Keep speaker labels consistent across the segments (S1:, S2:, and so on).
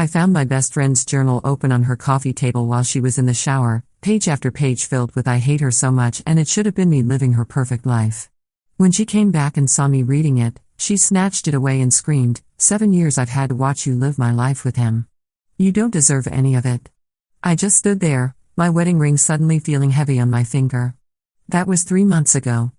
S1: I found my best friend's journal open on her coffee table while she was in the shower, page after page filled with "I hate her so much and it should have been me living her perfect life." When she came back and saw me reading it, she snatched it away and screamed, "7 years I've had to watch you live my life with him. You don't deserve any of it." I just stood there, my wedding ring suddenly feeling heavy on my finger. That was 3 months ago.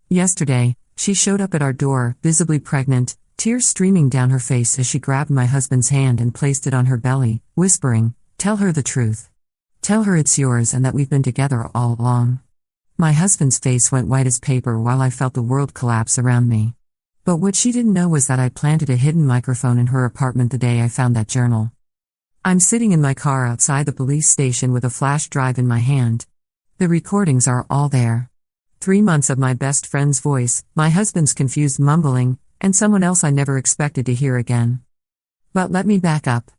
S1: Yesterday, she showed up at our door, visibly pregnant, tears streaming down her face as she grabbed my husband's hand and placed it on her belly, whispering, "Tell her the truth. Tell her it's yours and that we've been together all along." My husband's face went white as paper while I felt the world collapse around me. But what she didn't know was that I planted a hidden microphone in her apartment the day I found that journal. I'm sitting in my car outside the police station with a flash drive in my hand. The recordings are all there. 3 months of my best friend's voice, my husband's confused mumbling, and someone else I never expected to hear again. But let me back up.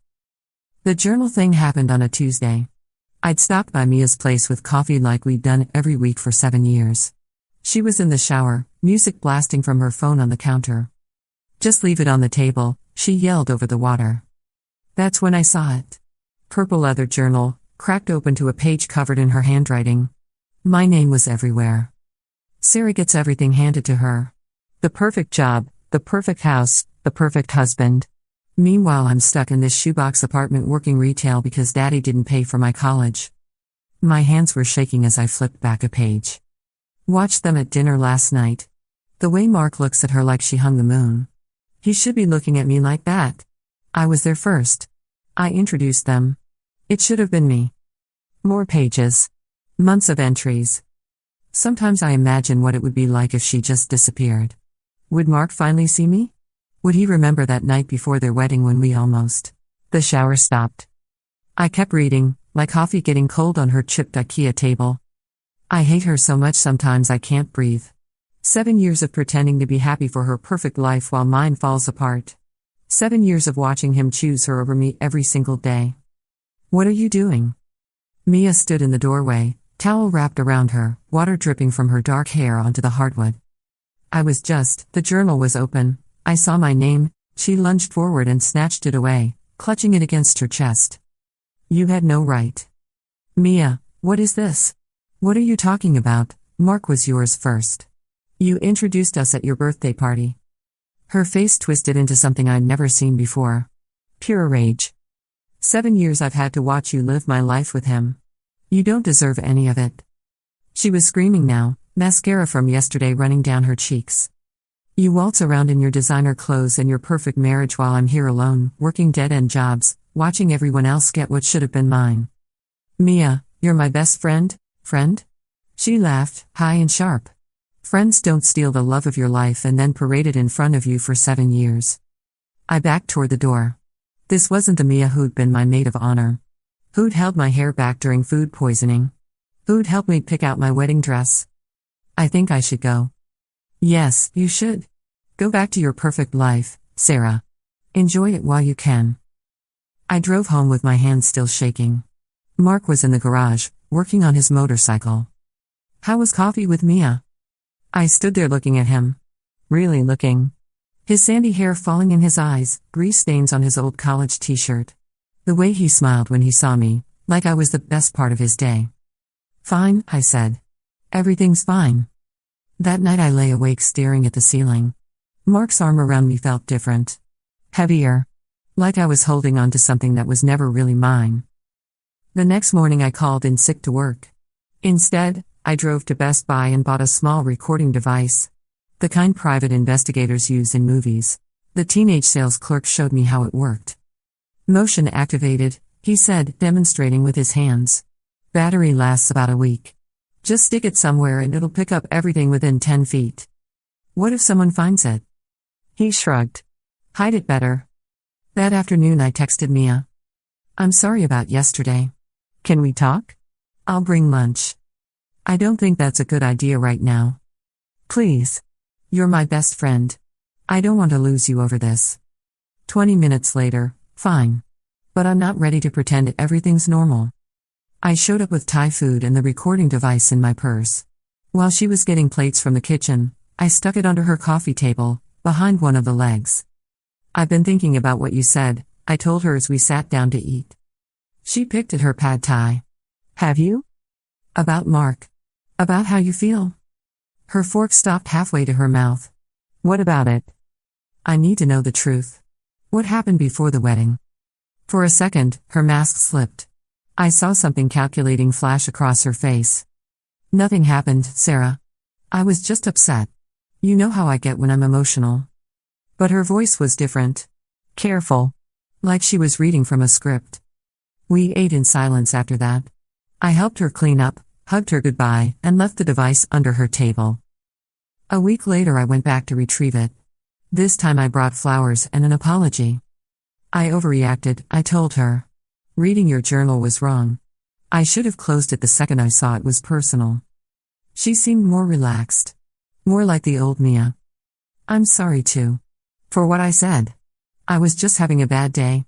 S1: The journal thing happened on a Tuesday. I'd stopped by Mia's place with coffee like we'd done every week for 7 years. She was in the shower, music blasting from her phone on the counter. "Just leave it on the table," she yelled over the water. That's when I saw it. Purple leather journal, cracked open to a page covered in her handwriting. My name was everywhere. Sarah gets everything handed to her. The perfect job, the perfect house, the perfect husband. Meanwhile, I'm stuck in this shoebox apartment working retail because Daddy didn't pay for my college. My hands were shaking as I flipped back a page. Watched them at dinner last night. The way Mark looks at her like she hung the moon. He should be looking at me like that. I was there first. I introduced them. It should have been me. More pages. Months of entries. Sometimes I imagine what it would be like if she just disappeared. Would Mark finally see me? Would he remember that night before their wedding when we almost... The shower stopped. I kept reading, my coffee getting cold on her chipped IKEA table. I hate her so much sometimes I can't breathe. 7 years of pretending to be happy for her perfect life while mine falls apart. 7 years of watching him choose her over me every single day. "What are you doing?" Mia stood in the doorway, towel wrapped around her, water dripping from her dark hair onto the hardwood. The journal was open. I saw my name. She lunged forward and snatched it away, clutching it against her chest. "You had no right." "Mia, what is this? What are you talking about? Mark was yours first. You introduced us at your birthday party." Her face twisted into something I'd never seen before. Pure rage. 7 years I've had to watch you live my life with him. You don't deserve any of it. She was screaming now, mascara from yesterday running down her cheeks. You waltz around in your designer clothes and your perfect marriage while I'm here alone, working dead-end jobs, watching everyone else get what should have been mine. "Mia, you're my best friend?" "Friend?" She laughed, high and sharp. "Friends don't steal the love of your life and then parade it in front of you for 7 years. I backed toward the door. This wasn't the Mia who'd been my maid of honor. Who'd held my hair back during food poisoning. Who'd helped me pick out my wedding dress. "I think I should go." "Yes, you should. Go back to your perfect life, Sarah. Enjoy it while you can." I drove home with my hands still shaking. Mark was in the garage, working on his motorcycle. How was coffee with Mia? I stood there looking at him. Really looking. His sandy hair falling in his eyes, grease stains on his old college t-shirt. The way he smiled when he saw me, like I was the best part of his day. "Fine," I said. "Everything's fine." That night I lay awake staring at the ceiling. Mark's arm around me felt different. Heavier. Like I was holding on to something that was never really mine. The next morning I called in sick to work. Instead, I drove to Best Buy and bought a small recording device. The kind private investigators use in movies. The teenage sales clerk showed me how it worked. "Motion activated," he said, demonstrating with his hands. "Battery lasts about a week. Just stick it somewhere and it'll pick up everything within 10 feet. What if someone finds it?" He shrugged. "Hide it better." That afternoon I texted Mia. "I'm sorry about yesterday. Can we talk? I'll bring lunch. I don't think that's a good idea right now. Please. You're my best friend. I don't want to lose you over this." 20 minutes later, "Fine. But I'm not ready to pretend everything's normal." I showed up with Thai food and the recording device in my purse. While she was getting plates from the kitchen, I stuck it under her coffee table, behind one of the legs. "I've been thinking about what you said," I told her as we sat down to eat. She picked at her pad thai. Have you? About Mark. About how you feel. Her fork stopped halfway to her mouth. What about it? I need to know the truth. What happened before the wedding? For a second, her mask slipped. I saw something calculating flash across her face. Nothing happened, Sarah. I was just upset. You know how I get when I'm emotional. But her voice was different. Careful. Like she was reading from a script. We ate in silence after that. I helped her clean up, hugged her goodbye, and left the device under her table. A week later I went back to retrieve it. This time I brought flowers and an apology. I overreacted, I told her. Reading your journal was wrong. I should have closed it the second I saw it was personal. She seemed more relaxed. More like the old Mia. I'm sorry too. For what I said. I was just having a bad day.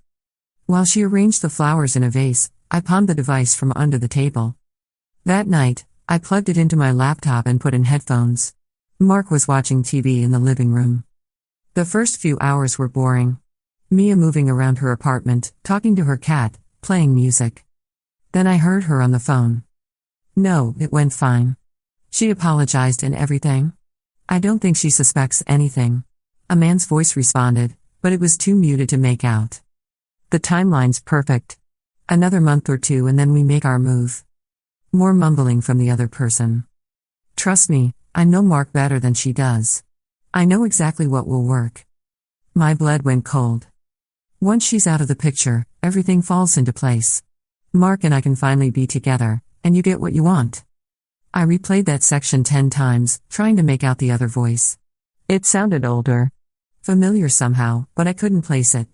S1: While she arranged the flowers in a vase, I pawned the device from under the table. That night, I plugged it into my laptop and put in headphones. Mark was watching TV in the living room. The first few hours were boring. Mia moving around her apartment, talking to her cat, playing music. Then I heard her on the phone. No, it went fine. She apologized and everything. I don't think she suspects anything. A man's voice responded, but it was too muted to make out. The timeline's perfect. Another month or two and then we make our move. More mumbling from the other person. Trust me, I know Mark better than she does. I know exactly what will work. My blood went cold. Once she's out of the picture, everything falls into place. Mark and I can finally be together, and you get what you want. I replayed that section 10 times, trying to make out the other voice. It sounded older. Familiar somehow, but I couldn't place it.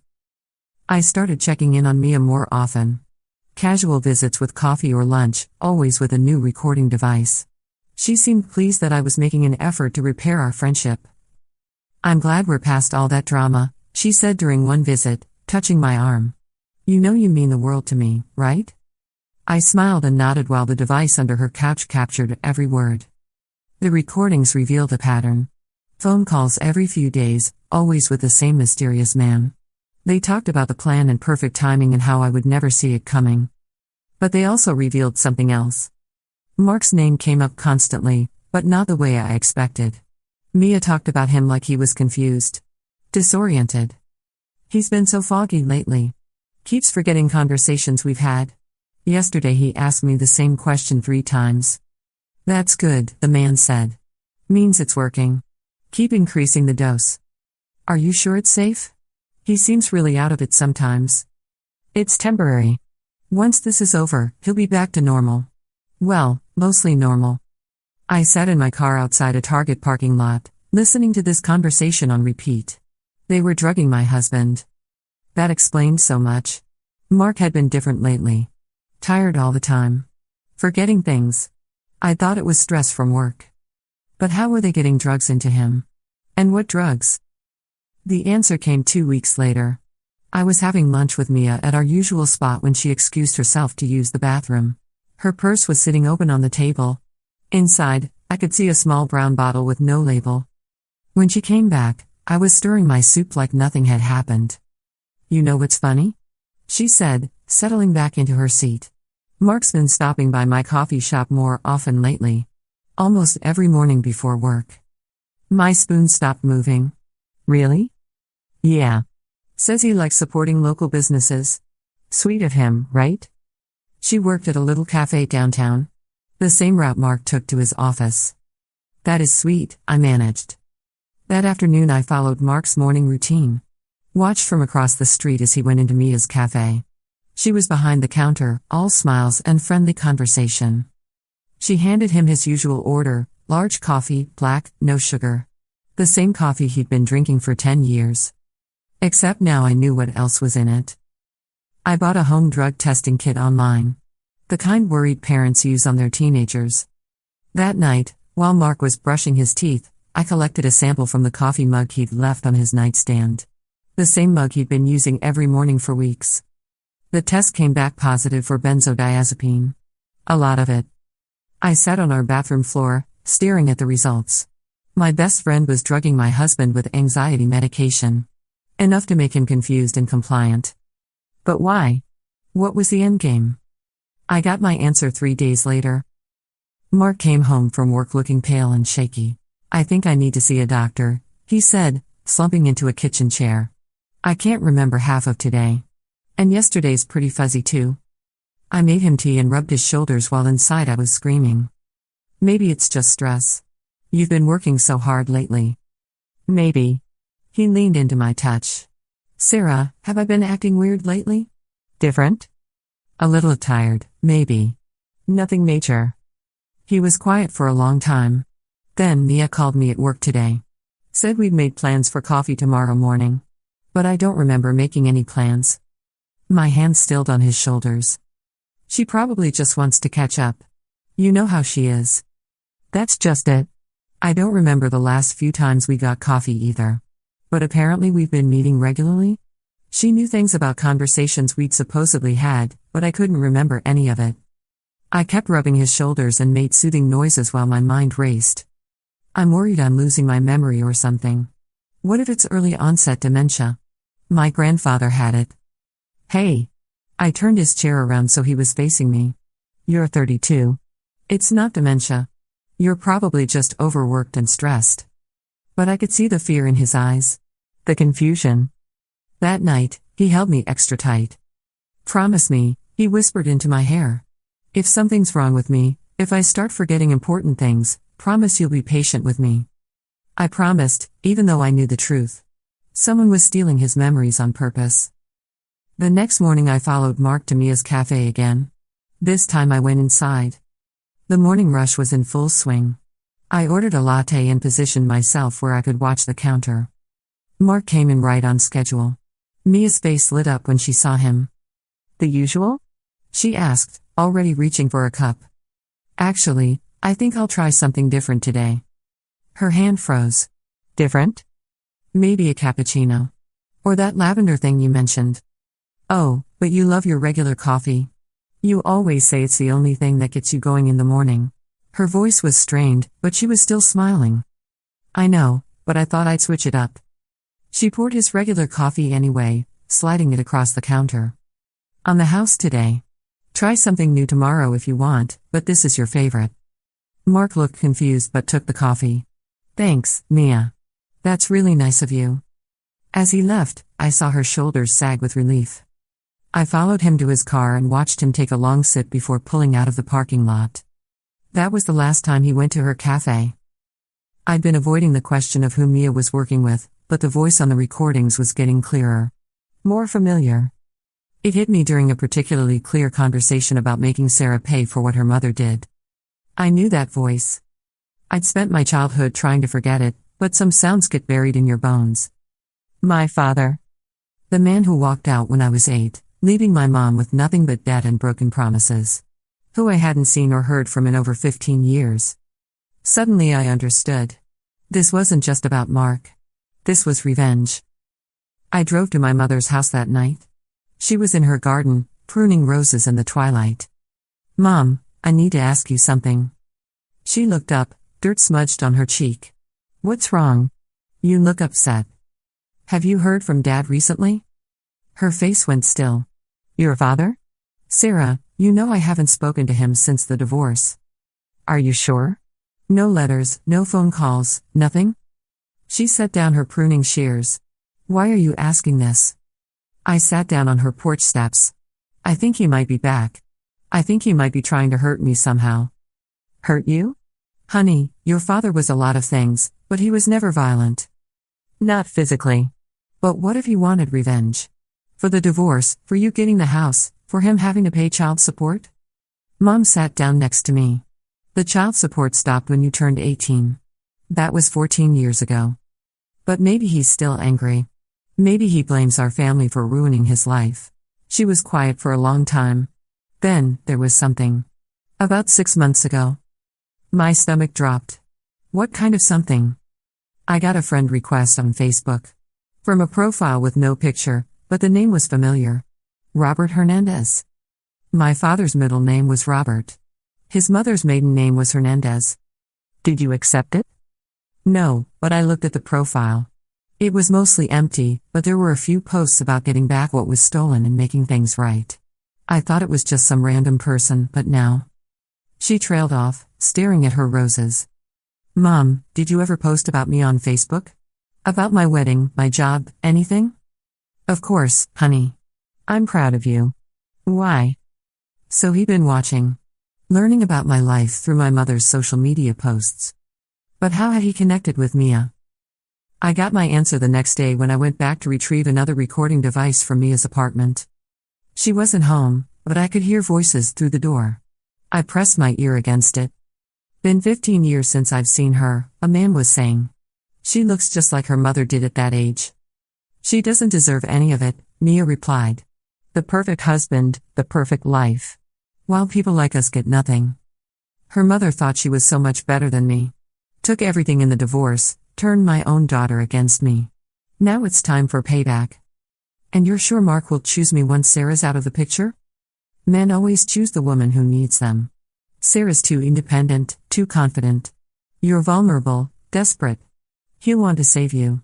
S1: I started checking in on Mia more often. Casual visits with coffee or lunch, always with a new recording device. She seemed pleased that I was making an effort to repair our friendship. I'm glad we're past all that drama, she said during one visit, touching my arm. You know you mean the world to me, right? I smiled and nodded while the device under her couch captured every word. The recordings revealed a pattern. Phone calls every few days, always with the same mysterious man. They talked about the plan and perfect timing and how I would never see it coming. But they also revealed something else. Mark's name came up constantly, but not the way I expected. Mia talked about him like he was confused. Disoriented. He's been so foggy lately. Keeps forgetting conversations we've had. Yesterday he asked me the same question 3 times. That's good, the man said. Means it's working. Keep increasing the dose. Are you sure it's safe? He seems really out of it sometimes. It's temporary. Once this is over, he'll be back to normal. Well, mostly normal. I sat in my car outside a Target parking lot, listening to this conversation on repeat. They were drugging my husband. That explained so much. Mark had been different lately. Tired all the time. Forgetting things. I thought it was stress from work. But how were they getting drugs into him? And what drugs? The answer came 2 weeks later. I was having lunch with Mia at our usual spot when she excused herself to use the bathroom. Her purse was sitting open on the table. Inside, I could see a small brown bottle with no label. When she came back, I was stirring my soup like nothing had happened. You know what's funny? She said, settling back into her seat. Mark's been stopping by my coffee shop more often lately. Almost every morning before work. My spoon stopped moving. Really? Yeah. Says he likes supporting local businesses. Sweet of him, right? She worked at a little cafe downtown. The same route Mark took to his office. That is sweet, I managed. That afternoon I followed Mark's morning routine. Watched from across the street as he went into Mia's cafe. She was behind the counter, all smiles and friendly conversation. She handed him his usual order, large coffee, black, no sugar. The same coffee he'd been drinking for 10 years. Except now I knew what else was in it. I bought a home drug testing kit online. The kind worried parents use on their teenagers. That night, while Mark was brushing his teeth, I collected a sample from the coffee mug he'd left on his nightstand. The same mug he'd been using every morning for weeks. The test came back positive for benzodiazepine. A lot of it. I sat on our bathroom floor, staring at the results. My best friend was drugging my husband with anxiety medication. Enough to make him confused and compliant. But why? What was the endgame? I got my answer 3 days later. Mark came home from work looking pale and shaky. I think I need to see a doctor, he said, slumping into a kitchen chair. I can't remember half of today. And yesterday's pretty fuzzy too. I made him tea and rubbed his shoulders while inside I was screaming. Maybe it's just stress. You've been working so hard lately. Maybe. He leaned into my touch. Sarah, have I been acting weird lately? Different? A little tired, maybe. Nothing major. He was quiet for a long time. Then Mia called me at work today. Said we'd made plans for coffee tomorrow morning. But I don't remember making any plans. My hand stilled on his shoulders. She probably just wants to catch up. You know how she is. That's just it. I don't remember the last few times we got coffee either. But apparently we've been meeting regularly? She knew things about conversations we'd supposedly had, but I couldn't remember any of it. I kept rubbing his shoulders and made soothing noises while my mind raced. I'm worried I'm losing my memory or something. What if it's early onset dementia? My grandfather had it. Hey. I turned his chair around so he was facing me. You're 32. It's not dementia. You're probably just overworked and stressed. But I could see the fear in his eyes. The confusion. That night, he held me extra tight. Promise me, he whispered into my hair. If something's wrong with me, if I start forgetting important things, promise you'll be patient with me. I promised, even though I knew the truth. Someone was stealing his memories on purpose. The next morning I followed Mark to Mia's cafe again. This time I went inside. The morning rush was in full swing. I ordered a latte and positioned myself where I could watch the counter. Mark came in right on schedule. Mia's face lit up when she saw him. The usual? She asked, already reaching for a cup. Actually, I think I'll try something different today. Her hand froze. Different? Maybe a cappuccino. Or that lavender thing you mentioned. Oh, but you love your regular coffee. You always say it's the only thing that gets you going in the morning. Her voice was strained, but she was still smiling. I know, but I thought I'd switch it up. She poured his regular coffee anyway, sliding it across the counter. On the house today. Try something new tomorrow if you want, but this is your favorite. Mark looked confused but took the coffee. Thanks, Mia. That's really nice of you. As he left, I saw her shoulders sag with relief. I followed him to his car and watched him take a long sip before pulling out of the parking lot. That was the last time he went to her cafe. I'd been avoiding the question of who Mia was working with, but the voice on the recordings was getting clearer. More familiar. It hit me during a particularly clear conversation about making Sarah pay for what her mother did. I knew that voice. I'd spent my childhood trying to forget it, but some sounds get buried in your bones. My father. The man who walked out when I was 8, leaving my mom with nothing but debt and broken promises. Who I hadn't seen or heard from in over 15 years. Suddenly I understood. This wasn't just about Mark. This was revenge. I drove to my mother's house that night. She was in her garden, pruning roses in the twilight. Mom, I need to ask you something. She looked up, dirt smudged on her cheek. What's wrong? You look upset. Have you heard from Dad recently? Her face went still. Your father? Sarah, you know I haven't spoken to him since the divorce. Are you sure? No letters, no phone calls, nothing? She set down her pruning shears. Why are you asking this? I sat down on her porch steps. I think he might be back. I think he might be trying to hurt me somehow. Hurt you? Honey, your father was a lot of things, but he was never violent. Not physically. But what if he wanted revenge? For the divorce, for you getting the house, for him having to pay child support? Mom sat down next to me. The child support stopped when you turned 18. That was 14 years ago. But maybe he's still angry. Maybe he blames our family for ruining his life. She was quiet for a long time. Then, there was something. About 6 months ago. My stomach dropped. What kind of something? I got a friend request on Facebook. From a profile with no picture, but the name was familiar. Robert Hernandez. My father's middle name was Robert. His mother's maiden name was Hernandez. Did you accept it? No, but I looked at the profile. It was mostly empty, but there were a few posts about getting back what was stolen and making things right. I thought it was just some random person, but now. She trailed off, staring at her roses. Mom, did you ever post about me on Facebook? About my wedding, my job, anything? Of course, honey. I'm proud of you. Why? So he'd been watching. Learning about my life through my mother's social media posts. But how had he connected with Mia? I got my answer the next day when I went back to retrieve another recording device from Mia's apartment. She wasn't home, but I could hear voices through the door. I pressed my ear against it. Been 15 years since I've seen her, a man was saying. She looks just like her mother did at that age. She doesn't deserve any of it, Mia replied. The perfect husband, the perfect life. While people like us get nothing. Her mother thought she was so much better than me. Took everything in the divorce, turned my own daughter against me. Now it's time for payback. And you're sure Mark will choose me once Sarah's out of the picture? Men always choose the woman who needs them. Sarah's too independent, too confident. You're vulnerable, desperate. He'll want to save you.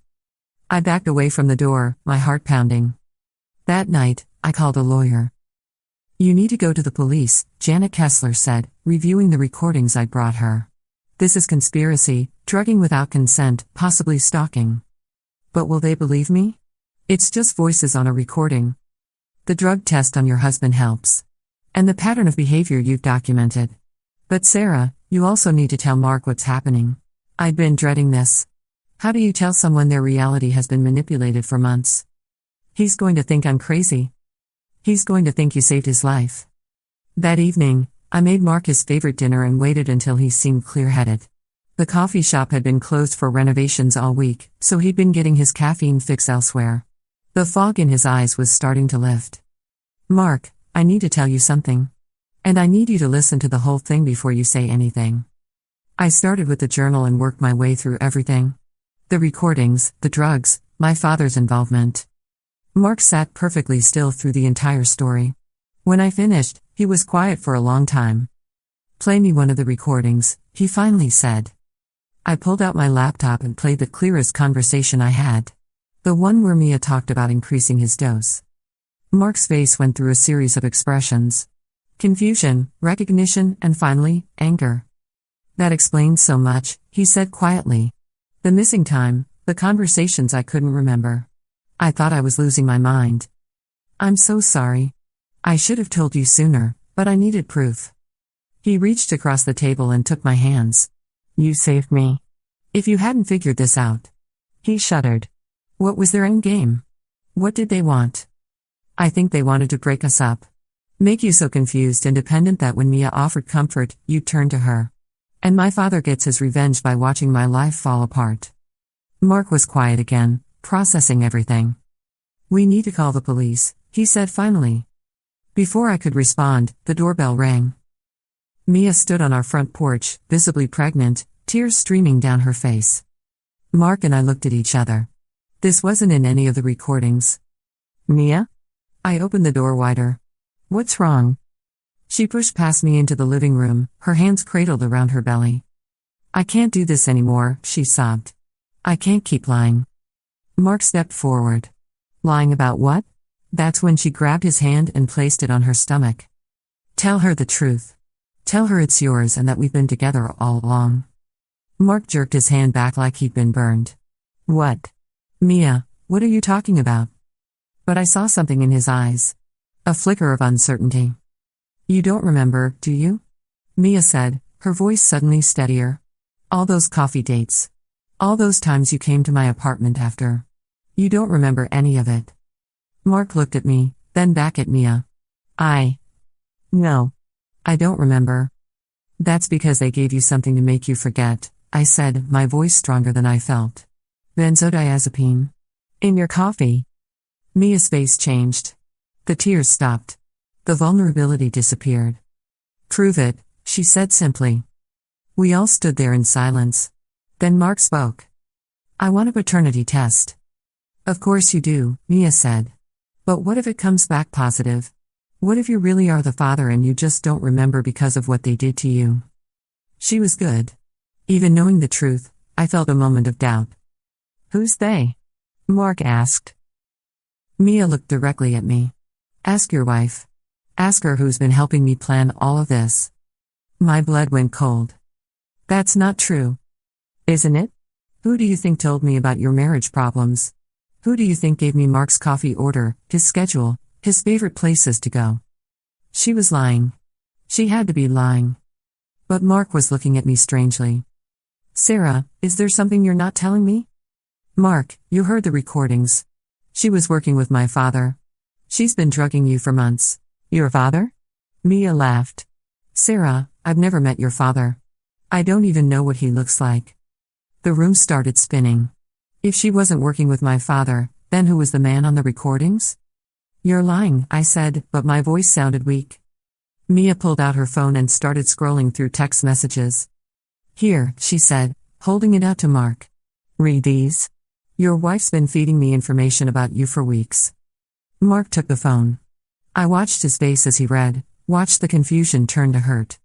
S1: I backed away from the door, my heart pounding. That night, I called a lawyer. You need to go to the police, Janet Kessler said, reviewing the recordings I'd brought her. This is conspiracy, drugging without consent, possibly stalking. But will they believe me? It's just voices on a recording. The drug test on your husband helps. And the pattern of behavior you've documented. But Sarah, you also need to tell Mark what's happening. I'd been dreading this. How do you tell someone their reality has been manipulated for months? He's going to think I'm crazy. He's going to think you saved his life. That evening, I made Mark his favorite dinner and waited until he seemed clear-headed. The coffee shop had been closed for renovations all week, so he'd been getting his caffeine fix elsewhere. The fog in his eyes was starting to lift. Mark, I need to tell you something. And I need you to listen to the whole thing before you say anything. I started with the journal and worked my way through everything. The recordings, the drugs, my father's involvement. Mark sat perfectly still through the entire story. When I finished, he was quiet for a long time. Play me one of the recordings, he finally said. I pulled out my laptop and played the clearest conversation I had. The one where Mia talked about increasing his dose. Mark's face went through a series of expressions. Confusion, recognition, and finally, anger. That explains so much, he said quietly. The missing time, the conversations I couldn't remember. I thought I was losing my mind. I'm so sorry. I should have told you sooner, but I needed proof. He reached across the table and took my hands. You saved me. If you hadn't figured this out. He shuddered. What was their end game? What did they want? I think they wanted to break us up. Make you so confused and dependent that when Mia offered comfort, you turned to her. And my father gets his revenge by watching my life fall apart. Mark was quiet again, processing everything. We need to call the police, he said finally. Before I could respond, the doorbell rang. Mia stood on our front porch, visibly pregnant, tears streaming down her face. Mark and I looked at each other. This wasn't in any of the recordings. Mia? I opened the door wider. What's wrong? She pushed past me into the living room, her hands cradled around her belly. I can't do this anymore, she sobbed. I can't keep lying. Mark stepped forward. Lying about what? That's when she grabbed his hand and placed it on her stomach. Tell her the truth. Tell her it's yours and that we've been together all along. Mark jerked his hand back like he'd been burned. What? Mia, what are you talking about? But I saw something in his eyes. A flicker of uncertainty. You don't remember, do you? Mia said, her voice suddenly steadier. All those coffee dates. All those times you came to my apartment after. You don't remember any of it. Mark looked at me, then back at Mia. No. I don't remember. That's because they gave you something to make you forget, I said, my voice stronger than I felt. Benzodiazepine. In your coffee. Mia's face changed. The tears stopped. The vulnerability disappeared. Prove it, she said simply. We all stood there in silence. Then Mark spoke. I want a paternity test. Of course you do, Mia said. But what if it comes back positive? What if you really are the father and you just don't remember because of what they did to you? She was good. Even knowing the truth, I felt a moment of doubt. Who's they? Mark asked. Mia looked directly at me. Ask your wife. Ask her who's been helping me plan all of this. My blood went cold. That's not true. Isn't it? Who do you think told me about your marriage problems? Who do you think gave me Mark's coffee order, his schedule, his favorite places to go? She was lying. She had to be lying. But Mark was looking at me strangely. Sarah, is there something you're not telling me? Mark, you heard the recordings. She was working with my father. She's been drugging you for months. Your father? Mia laughed. Sarah, I've never met your father. I don't even know what he looks like. The room started spinning. If she wasn't working with my father, then who was the man on the recordings? You're lying, I said, but my voice sounded weak. Mia pulled out her phone and started scrolling through text messages. Here, she said, holding it out to Mark. Read these. Your wife's been feeding me information about you for weeks. Mark took the phone. I watched his face as he read, watched the confusion turn to hurt.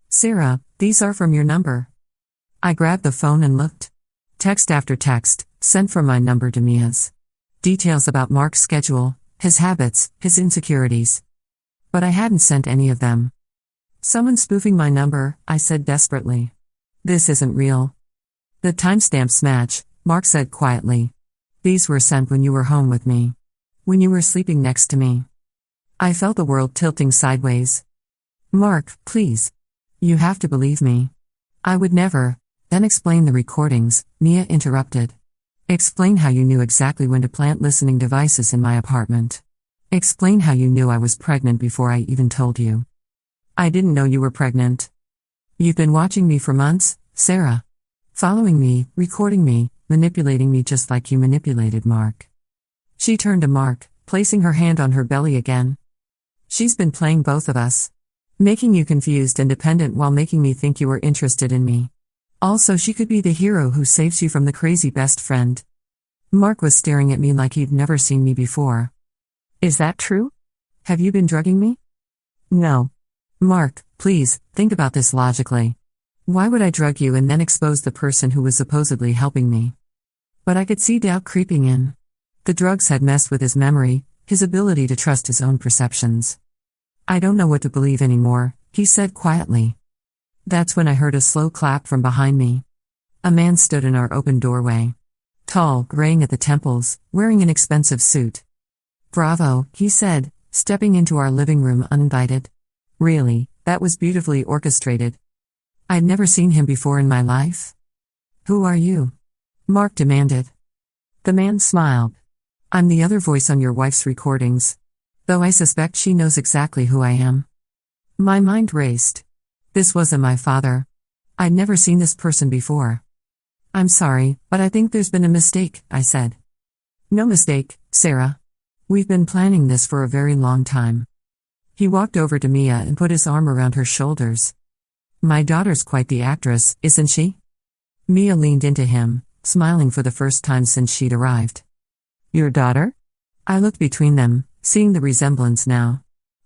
S1: Sarah, these are from your number. I grabbed the phone and looked. Text after text, sent from my number to Mia's. Details about Mark's schedule, his habits, his insecurities. But I hadn't sent any of them. Someone's spoofing my number, I said desperately. This isn't real. The timestamps match, Mark said quietly. These were sent when you were home with me. When you were sleeping next to me. I felt the world tilting sideways. Mark, please. You have to believe me. I would never. Then explain the recordings, Mia interrupted. Explain how you knew exactly when to plant listening devices in my apartment. Explain how you knew I was pregnant before I even told you. I didn't know you were pregnant. You've been watching me for months, Sarah. Following me, recording me, manipulating me just like you manipulated Mark. She turned to Mark, placing her hand on her belly again. She's been playing both of us. Making you confused and dependent while making me think you were interested in me. Also, she could be the hero who saves you from the crazy best friend. Mark was staring at me like he'd never seen me before. Is that true? Have you been drugging me? No. Mark, please, think about this logically. Why would I drug you and then expose the person who was supposedly helping me? But I could see doubt creeping in. The drugs had messed with his memory, his ability to trust his own perceptions. I don't know what to believe anymore, he said quietly. That's when I heard a slow clap from behind me. A man stood in our open doorway. Tall, graying at the temples, wearing an expensive suit. Bravo, he said, stepping into our living room uninvited. Really, that was beautifully orchestrated. I'd never seen him before in my life. Who are you? Mark demanded. The man smiled. I'm the other voice on your wife's recordings. Though I suspect she knows exactly who I am. My mind raced. This wasn't my father. I'd never seen this person before. I'm sorry, but I think there's been a mistake, I said. No mistake, Sarah. We've been planning this for a very long time. He walked over to Mia and put his arm around her shoulders. My daughter's quite the actress, isn't she? Mia leaned into him, smiling for the first time since she'd arrived. Your daughter? I looked between them, seeing the resemblance now.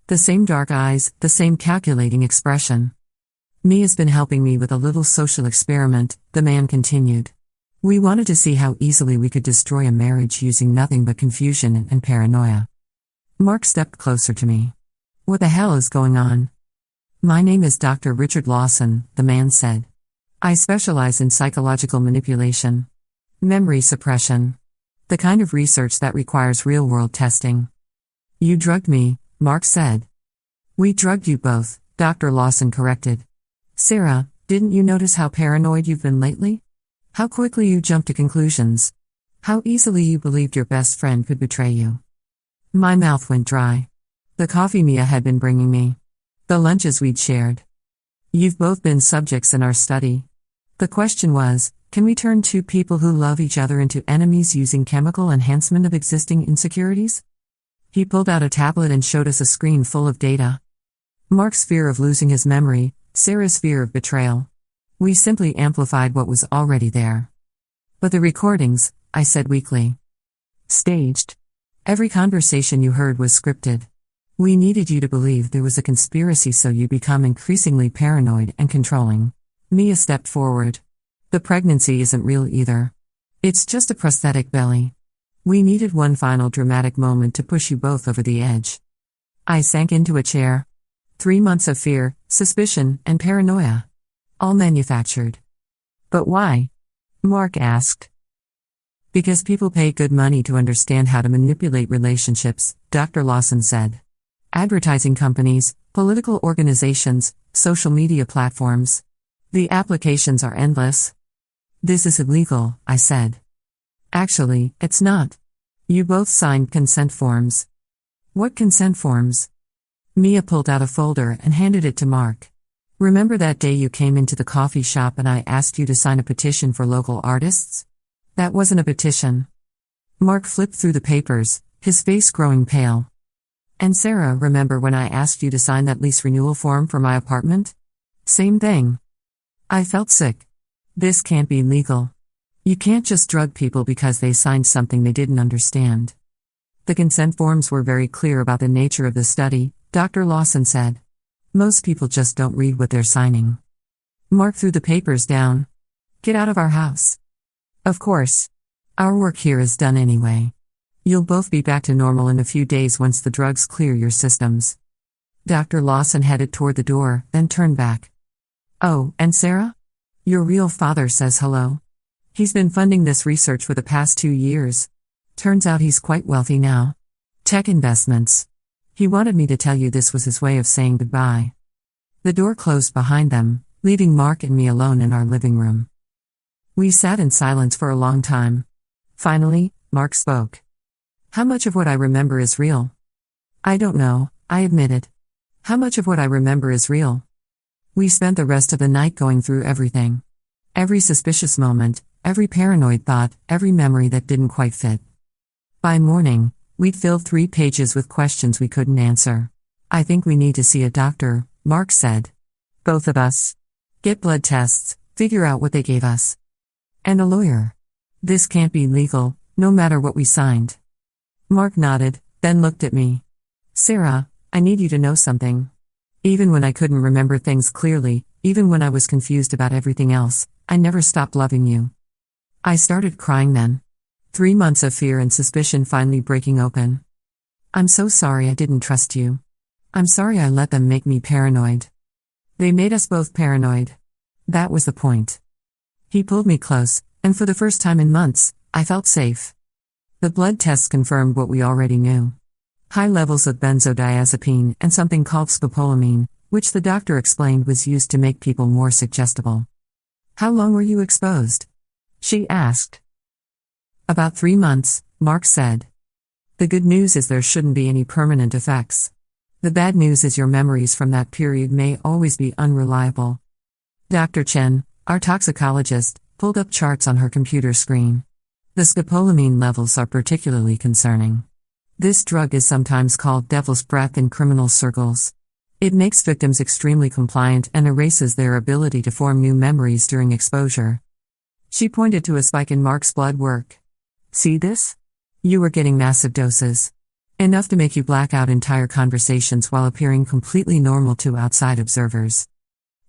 S1: The same dark eyes, the same calculating expression. Mia's been helping me with a little social experiment, the man continued. We wanted to see how easily we could destroy a marriage using nothing but confusion and paranoia. Mark stepped closer to me. What the hell is going on? My name is Dr. Richard Lawson, the man said. I specialize in psychological manipulation. Memory suppression. The kind of research that requires real-world testing. You drugged me, Mark said. We drugged you both, Dr. Lawson corrected. Sarah, didn't you notice how paranoid you've been lately? How quickly you jumped to conclusions? How easily you believed your best friend could betray you? My mouth went dry. The coffee Mia had been bringing me. The lunches we'd shared. You've both been subjects in our study. The question was, can we turn two people who love each other into enemies using chemical enhancement of existing insecurities? He pulled out a tablet and showed us a screen full of data. Mark's fear of losing his memory, Sarah's fear of betrayal. We simply amplified what was already there. But the recordings, I said weakly. Staged. Every conversation you heard was scripted. We needed you to believe there was a conspiracy so you become increasingly paranoid and controlling. Mia stepped forward. The pregnancy isn't real either. It's just a prosthetic belly. We needed one final dramatic moment to push you both over the edge. I sank into a chair. 3 months of fear, suspicion, and paranoia. All manufactured. But why? Mark asked. Because people pay good money to understand how to manipulate relationships, Dr. Lawson said. Advertising companies, political organizations, social media platforms. The applications are endless. This is illegal, I said. Actually, it's not. You both signed consent forms. What consent forms? Mia pulled out a folder and handed it to Mark. Remember that day you came into the coffee shop and I asked you to sign a petition for local artists? That wasn't a petition. Mark flipped through the papers, his face growing pale. And Sarah, remember when I asked you to sign that lease renewal form for my apartment? Same thing. I felt sick. This can't be legal. You can't just drug people because they signed something they didn't understand. The consent forms were very clear about the nature of the study, Dr. Lawson said. Most people just don't read what they're signing. Mark threw the papers down. Get out of our house. Of course. Our work here is done anyway. You'll both be back to normal in a few days once the drugs clear your systems. Dr. Lawson headed toward the door, then turned back. Oh, and Sarah? Your real father says hello. He's been funding this research for the past 2 years. Turns out he's quite wealthy now. Tech investments. He wanted me to tell you this was his way of saying goodbye. The door closed behind them, leaving Mark and me alone in our living room. We sat in silence for a long time. Finally, Mark spoke. How much of what I remember is real? I don't know, I admitted. How much of what I remember is real? We spent the rest of the night going through everything. Every suspicious moment, every paranoid thought, every memory that didn't quite fit. By morning, we'd filled 3 pages with questions we couldn't answer. I think we need to see a doctor, Mark said. Both of us. Get blood tests, figure out what they gave us. And a lawyer. This can't be legal, no matter what we signed. Mark nodded, then looked at me. Sarah, I need you to know something. Even when I couldn't remember things clearly, even when I was confused about everything else, I never stopped loving you. I started crying then. 3 months of fear and suspicion finally breaking open. I'm so sorry I didn't trust you. I'm sorry I let them make me paranoid. They made us both paranoid. That was the point. He pulled me close, and for the first time in months, I felt safe. The blood tests confirmed what we already knew. High levels of benzodiazepine and something called scopolamine, which the doctor explained was used to make people more suggestible. How long were you exposed? She asked. About 3 months, Mark said. The good news is there shouldn't be any permanent effects. The bad news is your memories from that period may always be unreliable. Dr. Chen, our toxicologist, pulled up charts on her computer screen. The scopolamine levels are particularly concerning. This drug is sometimes called devil's breath in criminal circles. It makes victims extremely compliant and erases their ability to form new memories during exposure. She pointed to a spike in Mark's blood work. See this? You were getting massive doses. Enough to make you black out entire conversations while appearing completely normal to outside observers.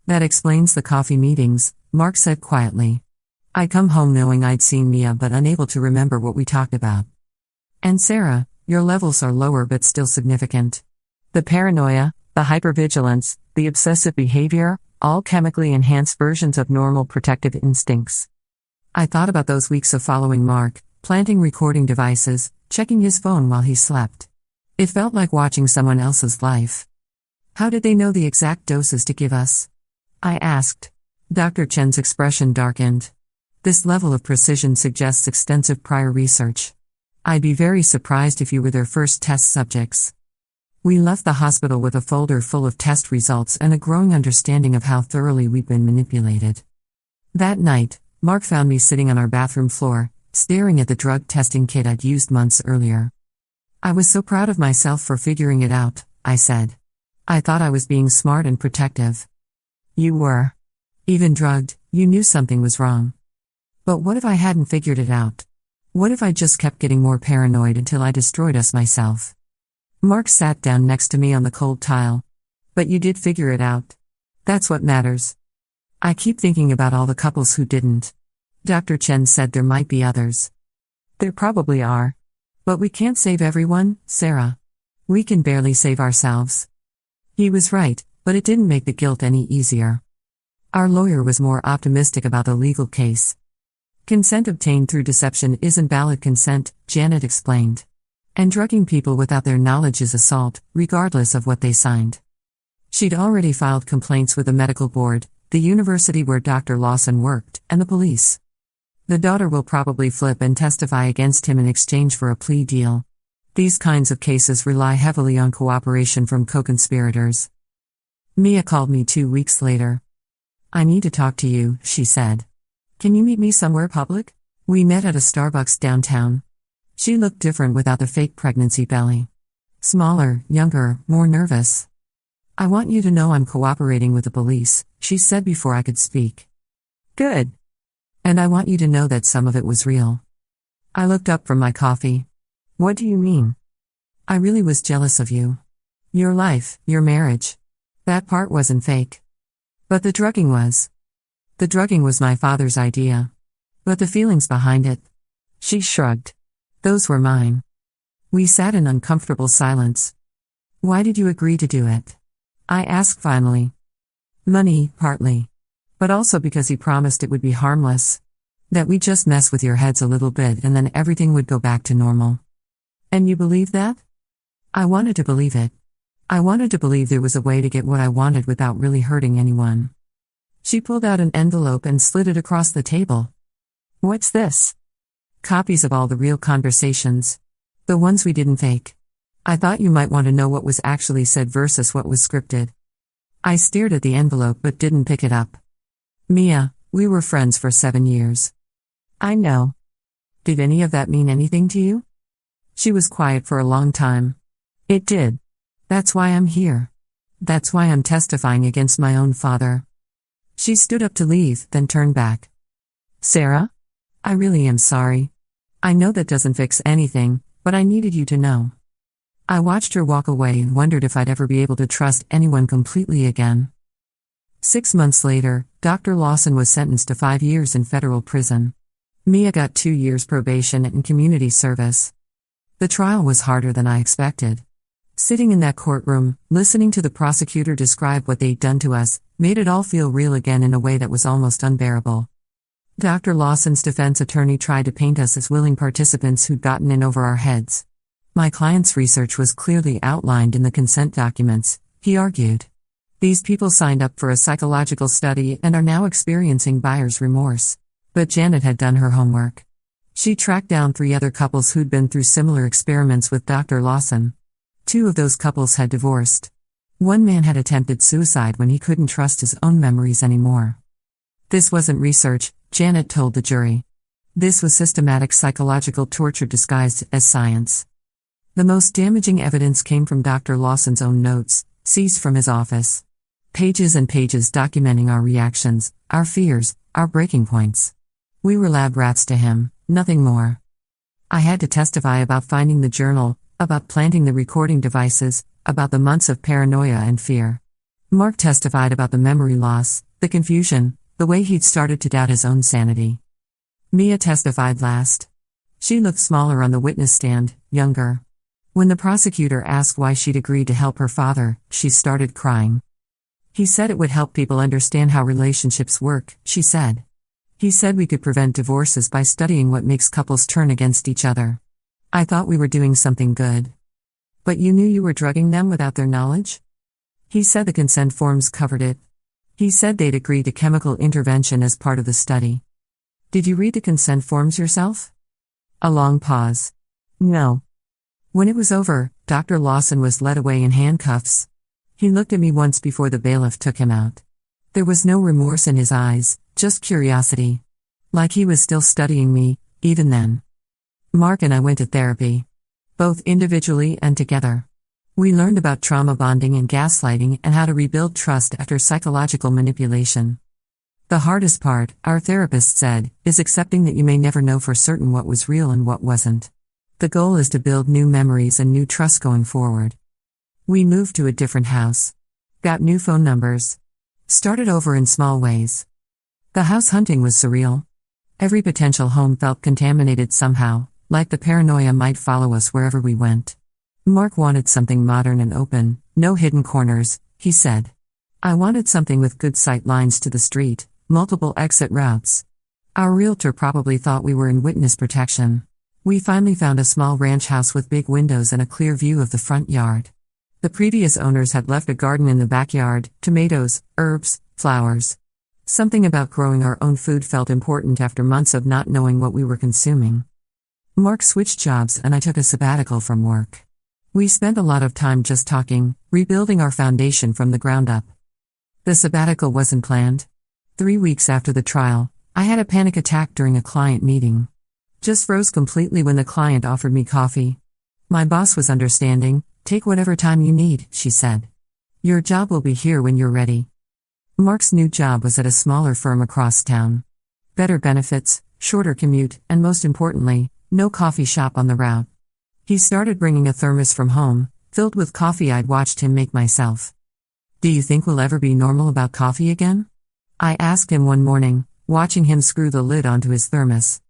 S1: That explains the coffee meetings, Mark said quietly. I come home knowing I'd seen Mia but unable to remember what we talked about. And Sarah, your levels are lower but still significant. The paranoia, the hypervigilance, the obsessive behavior, all chemically enhanced versions of normal protective instincts. I thought about those weeks of following Mark, planting recording devices, checking his phone while he slept. It felt like watching someone else's life. How did they know the exact doses to give us? I asked. Dr. Chen's expression darkened. This level of precision suggests extensive prior research. I'd be very surprised if you were their first test subjects. We left the hospital with a folder full of test results and a growing understanding of how thoroughly we'd been manipulated. That night, Mark found me sitting on our bathroom floor, staring at the drug testing kit I'd used months earlier. I was so proud of myself for figuring it out, I said. I thought I was being smart and protective. You were. Even drugged, you knew something was wrong. But what if I hadn't figured it out? What if I just kept getting more paranoid until I destroyed us myself? Mark sat down next to me on the cold tile. But you did figure it out. That's what matters. I keep thinking about all the couples who didn't. Dr. Chen said there might be others. There probably are. But we can't save everyone, Sarah. We can barely save ourselves. He was right, but it didn't make the guilt any easier. Our lawyer was more optimistic about the legal case. Consent obtained through deception isn't valid consent, Janet explained. And drugging people without their knowledge is assault, regardless of what they signed. She'd already filed complaints with the medical board, the university where Dr. Lawson worked, and the police. The daughter will probably flip and testify against him in exchange for a plea deal. These kinds of cases rely heavily on cooperation from co-conspirators. Mia called me 2 weeks later. "I need to talk to you," she said. "Can you meet me somewhere public?" We met at a Starbucks downtown. She looked different without the fake pregnancy belly. Smaller, younger, more nervous. "I want you to know I'm cooperating with the police," she said before I could speak. "Good. And I want you to know that some of it was real." I looked up from my coffee. "What do you mean?" "I really was jealous of you. Your life, your marriage. That part wasn't fake. But the drugging was. The drugging was my father's idea. But the feelings behind it." She shrugged. "Those were mine." We sat in uncomfortable silence. "Why did you agree to do it?" I asked finally. "Money, partly. But also because he promised it would be harmless. That we'd just mess with your heads a little bit and then everything would go back to normal." "And you believe that?" I wanted to believe it. I wanted to believe there was a way to get what I wanted without really hurting anyone. She pulled out an envelope and slid it across the table. "What's this?" "Copies of all the real conversations. The ones we didn't fake. I thought you might want to know what was actually said versus what was scripted." I stared at the envelope but didn't pick it up. "Mia, we were friends for 7 years." "I know. Did any of that mean anything to you?" She was quiet for a long time. "It did. That's why I'm here. That's why I'm testifying against my own father." She stood up to leave, then turned back. "Sarah? I really am sorry. I know that doesn't fix anything, but I needed you to know." I watched her walk away and wondered if I'd ever be able to trust anyone completely again. 6 months later, Dr. Lawson was sentenced to 5 years in federal prison. Mia got 2 years probation and community service. The trial was harder than I expected. Sitting in that courtroom, listening to the prosecutor describe what they'd done to us, made it all feel real again in a way that was almost unbearable. Dr. Lawson's defense attorney tried to paint us as willing participants who'd gotten in over our heads. My client's research was clearly outlined in the consent documents, he argued. These people signed up for a psychological study and are now experiencing buyer's remorse. But Janet had done her homework. She tracked down 3 other couples who'd been through similar experiments with Dr. Lawson. 2 of those couples had divorced. One man had attempted suicide when he couldn't trust his own memories anymore. This wasn't research, Janet told the jury. This was systematic psychological torture disguised as science. The most damaging evidence came from Dr. Lawson's own notes, seized from his office. Pages and pages documenting our reactions, our fears, our breaking points. We were lab rats to him, nothing more. I had to testify about finding the journal, about planting the recording devices, about the months of paranoia and fear. Mark testified about the memory loss, the confusion, the way he'd started to doubt his own sanity. Mia testified last. She looked smaller on the witness stand, younger. When the prosecutor asked why she'd agreed to help her father, she started crying. "He said it would help people understand how relationships work," she said. "He said we could prevent divorces by studying what makes couples turn against each other. I thought we were doing something good." "But you knew you were drugging them without their knowledge?" "He said the consent forms covered it. He said they'd agree to chemical intervention as part of the study." "Did you read the consent forms yourself?" A long pause. "No." When it was over, Dr. Lawson was led away in handcuffs. He looked at me once before the bailiff took him out. There was no remorse in his eyes, just curiosity. Like he was still studying me, even then. Mark and I went to therapy. Both individually and together. We learned about trauma bonding and gaslighting and how to rebuild trust after psychological manipulation. The hardest part, our therapist said, is accepting that you may never know for certain what was real and what wasn't. The goal is to build new memories and new trust going forward. We moved to a different house. Got new phone numbers. Started over in small ways. The house hunting was surreal. Every potential home felt contaminated somehow, Like the paranoia might follow us wherever we went. Mark wanted something modern and open, no hidden corners, he said. I wanted something with good sight lines to the street, multiple exit routes. Our realtor probably thought we were in witness protection. We finally found a small ranch house with big windows and a clear view of the front yard. The previous owners had left a garden in the backyard, tomatoes, herbs, flowers. Something about growing our own food felt important after months of not knowing what we were consuming. Mark switched jobs and I took a sabbatical from work. We spent a lot of time just talking, rebuilding our foundation from the ground up. The sabbatical wasn't planned. 3 weeks after the trial, I had a panic attack during a client meeting. Just froze completely when the client offered me coffee. My boss was understanding. Take whatever time you need, she said. Your job will be here when you're ready. Mark's new job was at a smaller firm across town. Better benefits, shorter commute, and most importantly, no coffee shop on the route. He started bringing a thermos from home, filled with coffee I'd watched him make myself. Do you think we'll ever be normal about coffee again? I asked him one morning, watching him screw the lid onto his thermos.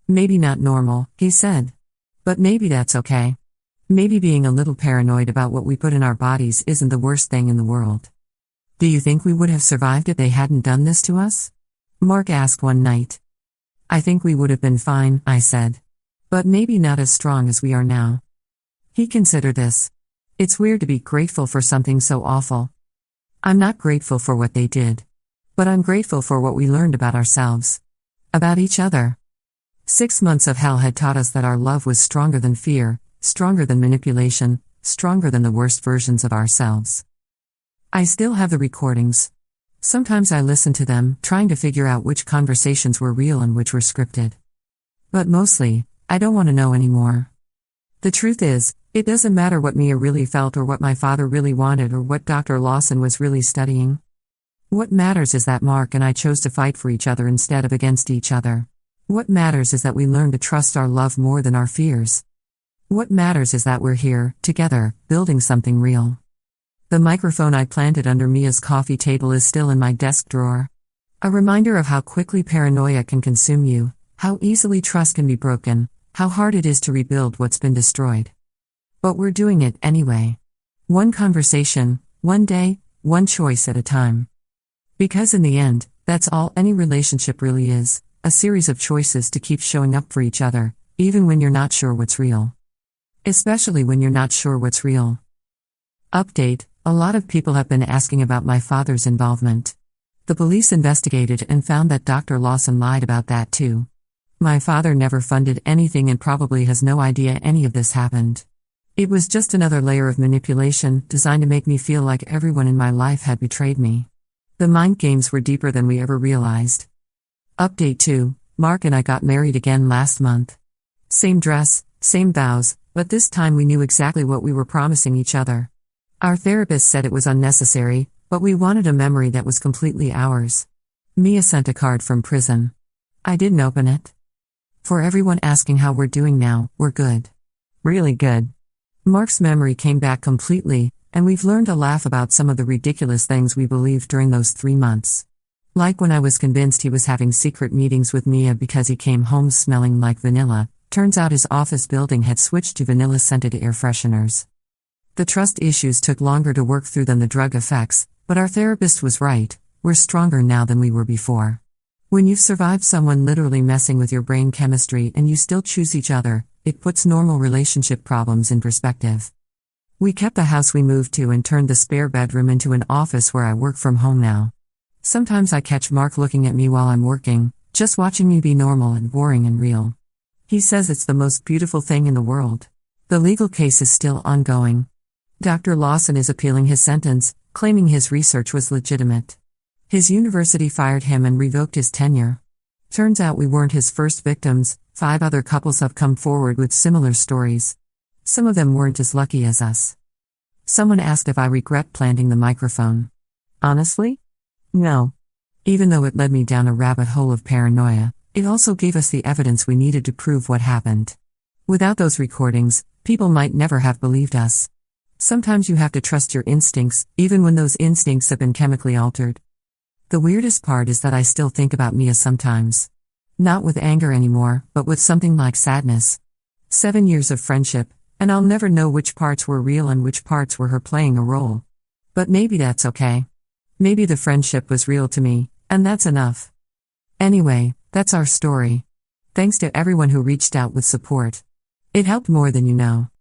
S1: Maybe not normal, he said. But maybe that's okay. Maybe being a little paranoid about what we put in our bodies isn't the worst thing in the world. Do you think we would have survived if they hadn't done this to us? Mark asked one night. I think we would have been fine, I said. But maybe not as strong as we are now. He considered this. It's weird to be grateful for something so awful. I'm not grateful for what they did. But I'm grateful for what we learned about ourselves. About each other. 6 months of hell had taught us that our love was stronger than fear, stronger than manipulation, stronger than the worst versions of ourselves. I still have the recordings. Sometimes I listen to them, trying to figure out which conversations were real and which were scripted. But mostly, I don't want to know anymore. The truth is, it doesn't matter what Mia really felt or what my father really wanted or what Dr. Lawson was really studying. What matters is that Mark and I chose to fight for each other instead of against each other. What matters is that we learn to trust our love more than our fears. What matters is that we're here, together, building something real. The microphone I planted under Mia's coffee table is still in my desk drawer. A reminder of how quickly paranoia can consume you, how easily trust can be broken, how hard it is to rebuild what's been destroyed. But we're doing it anyway. One conversation, one day, one choice at a time. Because in the end, that's all any relationship really is, a series of choices to keep showing up for each other, even when you're not sure what's real. Especially when you're not sure what's real. Update: a lot of people have been asking about my father's involvement. The police investigated and found that Dr. Lawson lied about that too. My father never funded anything and probably has no idea any of this happened. It was just another layer of manipulation designed to make me feel like everyone in my life had betrayed me. The mind games were deeper than we ever realized. Update 2: Mark and I got married again last month. Same dress, same vows, but this time we knew exactly what we were promising each other. Our therapist said it was unnecessary, but we wanted a memory that was completely ours. Mia sent a card from prison. I didn't open it. For everyone asking how we're doing now, we're good. Really good. Mark's memory came back completely, and we've learned to laugh about some of the ridiculous things we believed during those 3 months. Like when I was convinced he was having secret meetings with Mia because he came home smelling like vanilla. Turns out his office building had switched to vanilla-scented air fresheners. The trust issues took longer to work through than the drug effects, but our therapist was right, we're stronger now than we were before. When you've survived someone literally messing with your brain chemistry and you still choose each other, it puts normal relationship problems in perspective. We kept the house we moved to and turned the spare bedroom into an office where I work from home now. Sometimes I catch Mark looking at me while I'm working, just watching me be normal and boring and real. He says it's the most beautiful thing in the world. The legal case is still ongoing. Dr. Lawson is appealing his sentence, claiming his research was legitimate. His university fired him and revoked his tenure. Turns out we weren't his first victims. 5 other couples have come forward with similar stories. Some of them weren't as lucky as us. Someone asked if I regret planting the microphone. Honestly? No. Even though it led me down a rabbit hole of paranoia, it also gave us the evidence we needed to prove what happened. Without those recordings, people might never have believed us. Sometimes you have to trust your instincts, even when those instincts have been chemically altered. The weirdest part is that I still think about Mia sometimes. Not with anger anymore, but with something like sadness. 7 years of friendship, and I'll never know which parts were real and which parts were her playing a role. But maybe that's okay. Maybe the friendship was real to me, and that's enough. Anyway, that's our story. Thanks to everyone who reached out with support. It helped more than you know.